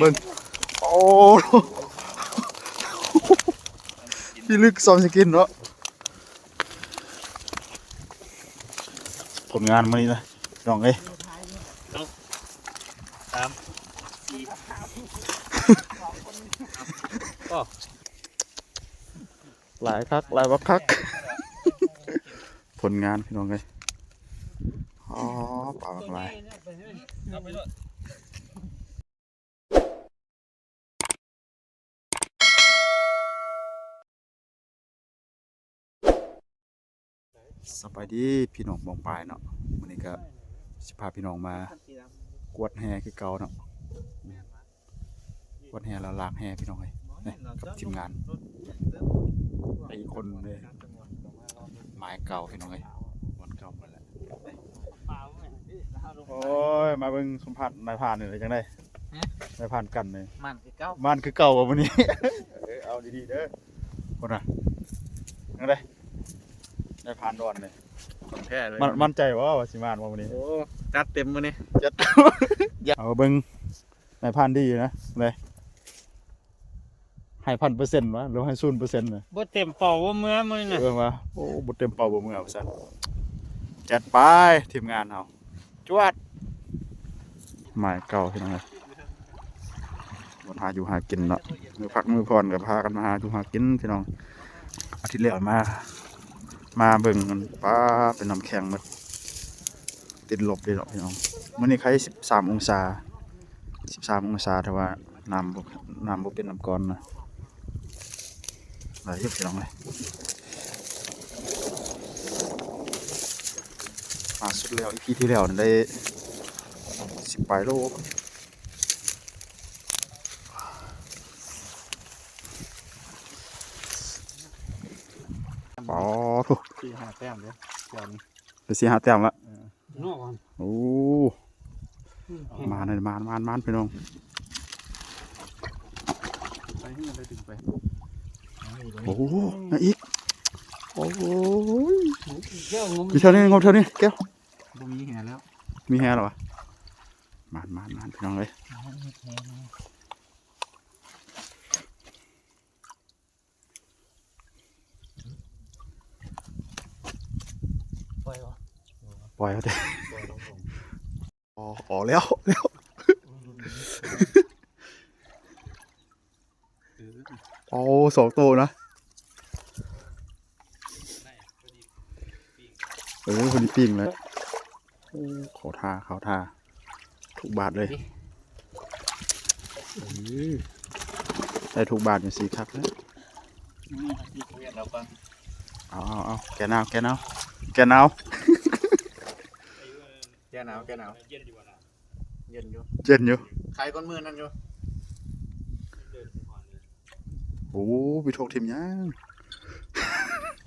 เบิ่งโอ้พี่ลึกซ้อมสกินเนาะผลงานมานี่นะน้องเอ้ย3 4ก็หลายคักหลายวักคักผลงานพี่น้องเอ้ยอ๋อปลาหลายสบายดีพี่น้องมองปลายเนาะวันนี้ก็สิพาพี่น้องมากวดแห่คือเก่าเนาะกวดแห่แล้วลากแห่พี่น้องเลยนี่กับทีมงานไอ้คนเลยไม้เก่าพี่น้องเลยวันเก่าหมดแล้วโอ้ยมาเบิ่งสัมผัสนายผ่านเลยจังได้นายผ่านกันเลยมันคือเก่าวันนี้เอาดีๆเด้อคนน่ะจังได้นายผ่านดอนเลยของแท้เลยมั่นใจว่าสิมานวันนี้โอ้จัดเต็มมื้อนี้จัดเอาเบิ่งนายผ่านดีอยู่นะเลยให้ 1,000% วะหรือให้ 0% นะบ่เต็มเป่าบ่เมื่อมื้อน่ะว่าโอ้บ่เต็มเป่าบ่มือเอาซั่นจัดไปทีมงานเฮาจวดหมายเก่าพี่น้องเอ้ยบ่หาอยู่หากินเนาะมือพักมือพรก็พากันมาหาอยู่หากินพี่น้องอาทิตย์แล้วมาเบิ่งมันป้าเป็นน้ำแข็งหมดติดลบเลยเนาะพี่น้องมื้อนี้ใคร13 องศาแต่ว่าน้ำบ่เป็นน้ำก้อนนะหลายอยู่พี่น้องเลยมาสุดแล้วอีพีที่แล้วได้10 ปลายโลป๋อทุก4-5แต้มเด้อเดี๋ยวนี้ไป4-5 แต้มละนอกกันโอ้มาเลยมานพี่น้องไปให้มันได้ถึงไปโอ้น่าอีกโอ้ยแก้วงมอยู่เท่านี้แก้วบ่มีแหแล้วมีแฮหรอวะมานพี่น้องเลยปล่อยเขาเถอะอ๋อแล้วโอ้2 ตัวนะคนนี้ปิ้งเลยเขาท่าทุกบาทเลยได้ทุกบาทอย่าง4 คักนะเอาแกนาวเย็นอยู่ใครก้นมือนั่นอยู่โอ้ไปโทกทีมยัง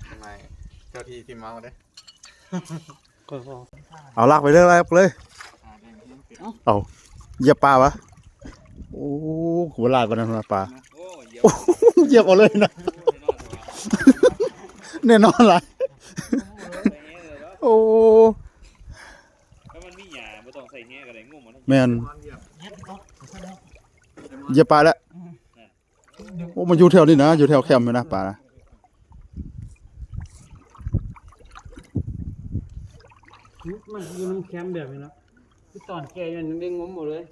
ทำไมเจ้าที่ทีมเมาเด้เอาลากไปเรื่อยๆเลยเอาเหยียบปลาวะโอ้หัวลากกันนะปลาเหยียบเอาเลยนะแน่นอนเลยโอ้แล้วมันมีหญ้าบ่ต้องใส่แหก็ได้งมมันแม่นเหยียบปลาแล้วโอ้มันอยู่แถวนี้นะอยู่แถวแคมป์เลยนะปลามันอยู่น้ำแคมแบบนี้นะที่ตอนแกยังได้งมหมดเลย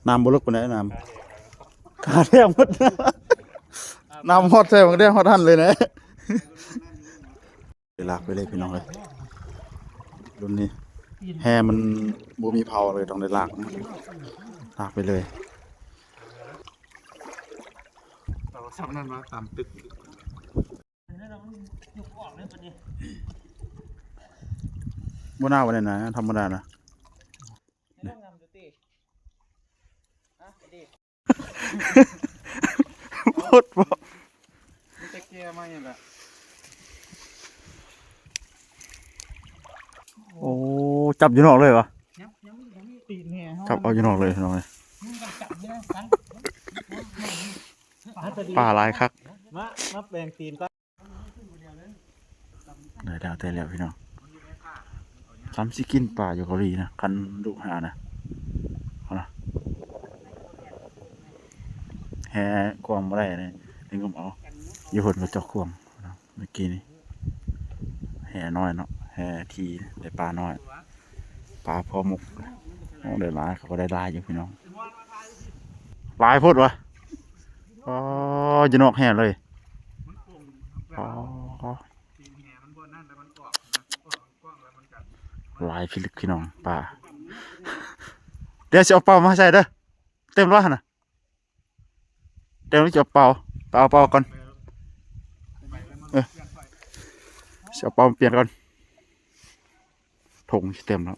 น้ำบลึกปานใดน้ำขาแทงหมดน้ำฮอดแท้มันได้ฮอดทันเลยนะลากไปเลยพี่น้องเลยรุ่นนี้แฮมันบ่มีเผาเลยต้องได้ลากไปเลยเราสำนักมาตามตึกบ่น่าวันนี้นะธรรมดานะโคตรบ่มันจะแก้มาอย่างไรโอ้จับอยู่นอกเลยวะจับเอาอยู่นอกเลยน้องเลยปลาลายคักมาแบ่งตีนก็ได้ดาวแต่แล้วพี่น้อง ทำสิกินปลาอยู่เกาหลีนะคันดุหานะเอานะแฮกวางมาได้เลยนี่ก็เอาอยู่หนกับเจอกควงนะเมื่อกี้นี่แฮน้อยเนาะแฮทีได้ปลาน้อยปลาพอมุกโอ้เดี๋ยวหลายเขาก็ได้อยู่พี่น้องหลายพูดวะอ๋อจะนอกแฮเลยอ๋อหลายพี่ลึกพี่น้องปลาเดี๋ยวจะเอาเป่ามาใส่เด้อเต็มร้อยนะเดี๋ยวจะเอาเป่าก่อนจะเอาเป่าเปลี่ยนก่อนถุงเต็มแล้ว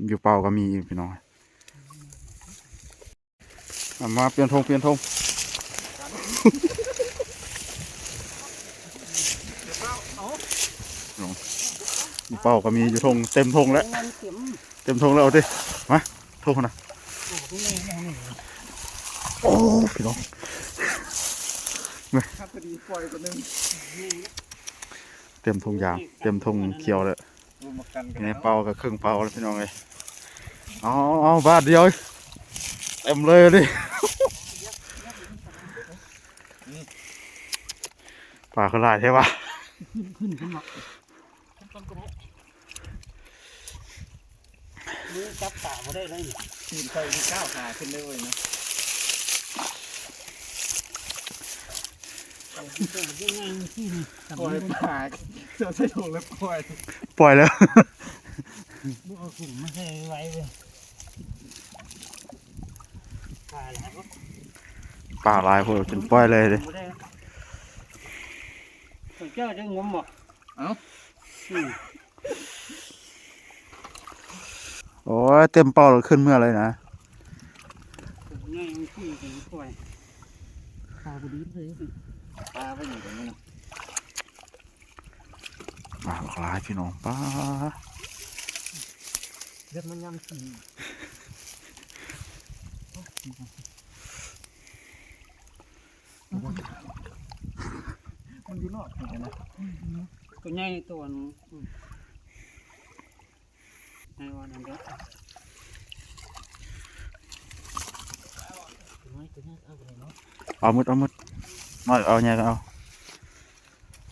อยู่เป่าก็มีพี่น้องมาเปลี่ยนธงอยู่เป่าก็มีอยู่ธงเต็มธงแล้วเอาดิมาธงนะโอ้พี่น้องเต็มธงยางเต็มธงเขียวเลยในเป่ากับครึ่งเป่าแล้วพี่น้องเลยเอาบาทเดียวเต็มเลยดิปลาเขาลายใช่ปะขึ้นหรอกนี่จับปลาไม่ได้เลยนี่ใส่ก้าวขาขึ้นเลยนะปล่อยปลาเราใส่ถุงแล้วปล่อยแล้วบุกเอาถุงมาใส่ไว้เลยปลาลายพวกจนปล่อยเลยดิเจ้าจะงมบ่โอ้ยเต็มเป้าเราขึ้นเมื่อไรนะง่ายมันขึ้นถึงปล่อยปลาบุรีเลยปลาไปอยู่ตรงนี้นะปลาลายพี่น้องปลาเลือดมันยำสีมันอยู่นอกเหมือนกันนะตัวใหญ่ตัวนึงในวันนั้นเด้อเอามืดน้อยเอาไงก็เอา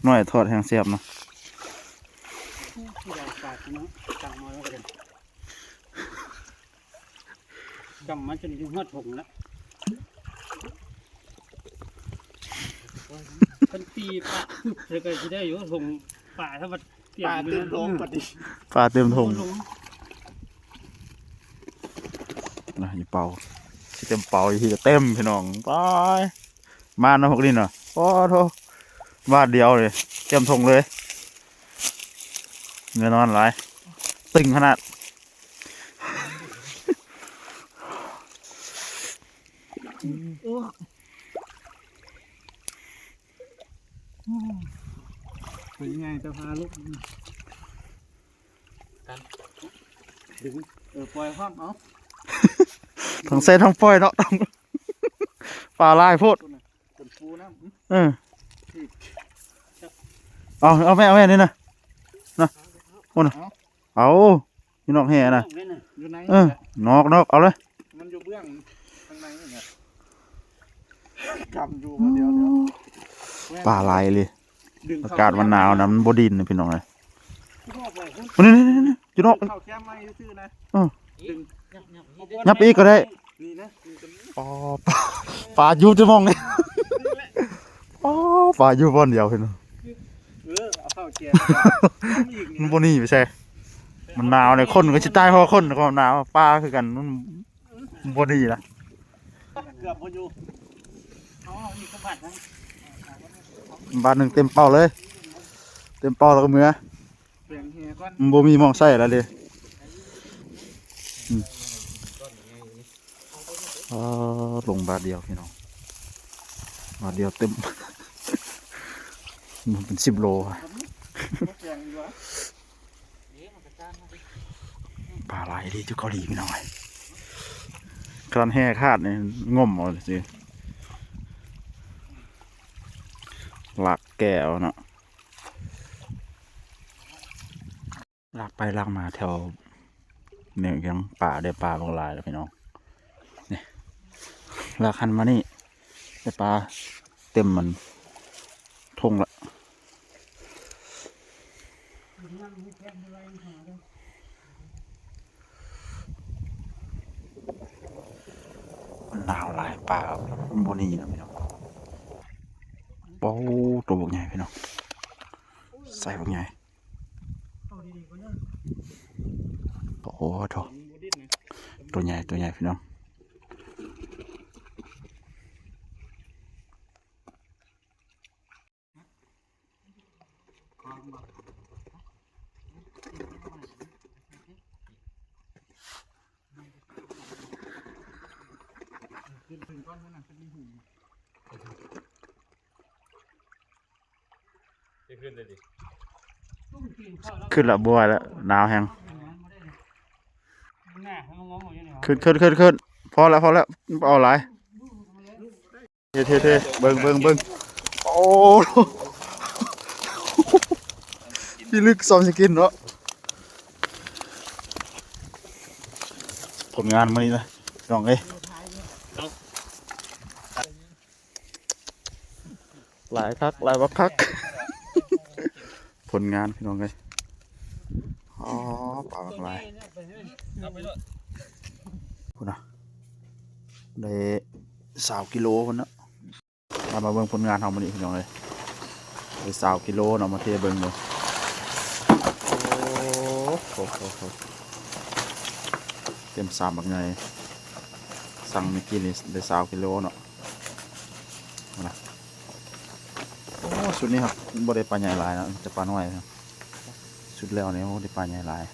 น้อยทอดแห้งเสียบเนาะที่เราปาดเนาะจังมาแล้วกันจำมันจนถึงหัวถุงแล้วเป็นปีปลาจะก็จะได้อยู่ถุงปลาถ้ามันเตรียมเต็มถุงปลาเต็มถุงนะอยู่เป่าที่เต็มเป่าอยู่ที่จะเต็มพี่น้องไปมานะพวกนี้เนาะโอ้โหบาทเดียวเลยเต็มถุงเลยเงินนอนหลายตึงขนาดเป็นยังไงจะพาลูกกันดึงปล่อยความเอาทั้งเส้นทั้งปล่อยเนาะปลาลายพูดเอาแม่นี่นะคนเอาอยู่นอกแห่นะนอกเอาเลยมันอยู่เบื้องข้างในนี่กำอยู่เดียวปลาลายเลยอากาศมันหนาวนะมันบดินนะพี่น้องเลยนี่อยู่นอกเข้าแก้มไม่ซื่อนะยับอีกก็ได้อ๋อปลาอยู่จะมองไงอ๋อปลาอยู่บนเดียวพี่น้องเอาเข้าแก้มันบนนี่ไม่ใช่มันหนาวเลยคนก็จะตายเพราะคนก็หนาวปลาคือกันมันบนนี่นะเกือบบนอยู่มีข้าวผัดนะบาทหนึ่งเต็มเป้าเลยเต็มเป้าแล้วก็มือมันบ่มีมองใส่แล้วเลยลงบาทเดียวพี่น้องบาทเดียวเต็มมันเป็น10 โลปลาไหลดีจุกเกาหลีพี่น้องครันแห่คาดเนี่ยง่มเอาสิหลักแก้วเนาะ ลากไปลากมาแถวเนี่ยยังป่าได้ปลาบางหลายแล้วพี่น้องนี่ลากคันมานี่ได้ปลาเต็มมันทงละมันหนาวหลายปลาบนนี้นะพี่น้องโอ้ตัวบกใหญ่พี่น้องใส่บกใหญ่โอ้โหตัวใหญ่พี่น้องขึ้นละบัวแล้วหนาวแห้งขึ้นพอแล้วเอาหลายเท่เบิ่งโอ้พี่ลึกซ้อมสกินเนาะผลงานมานี่นะน้องเอ้ยหลายคักหลายบักคักผลงานพี่น้องเอ้ยอ๋อปลาหลากหลายคุณนะได้20 กิโลคนนะมาเบิ่งผลงานเรามานี่พี่น้องเลยได้20 กิโลเนาะมาเทเบิ่งเลยโอ้โหเต็ม3แบบไงสั่งเมื่อกี้นี่ได้20 กิโลเนาะนะโอ้ชุดนี้ครับบ่ได้ปลาใหญ่หลายนะจะปลาน้อยนะชุดแล้วเนี่ยโอ้ได้ปลาใหญ่หลาย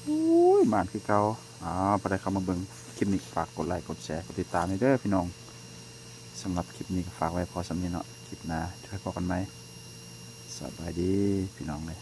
โอ้ยหมานคือเก่าพอได้เข้ามาเบิ่งคลิปนี้ฝากกดไลค์กดแชร์กดติดตามให้เด้อพี่น้องสำหรับคลิปนี้ก็ฝากไว้พอสำนี้เนาะคลิปหน้าจะพบกันไหมสบายดีพี่น้องเลย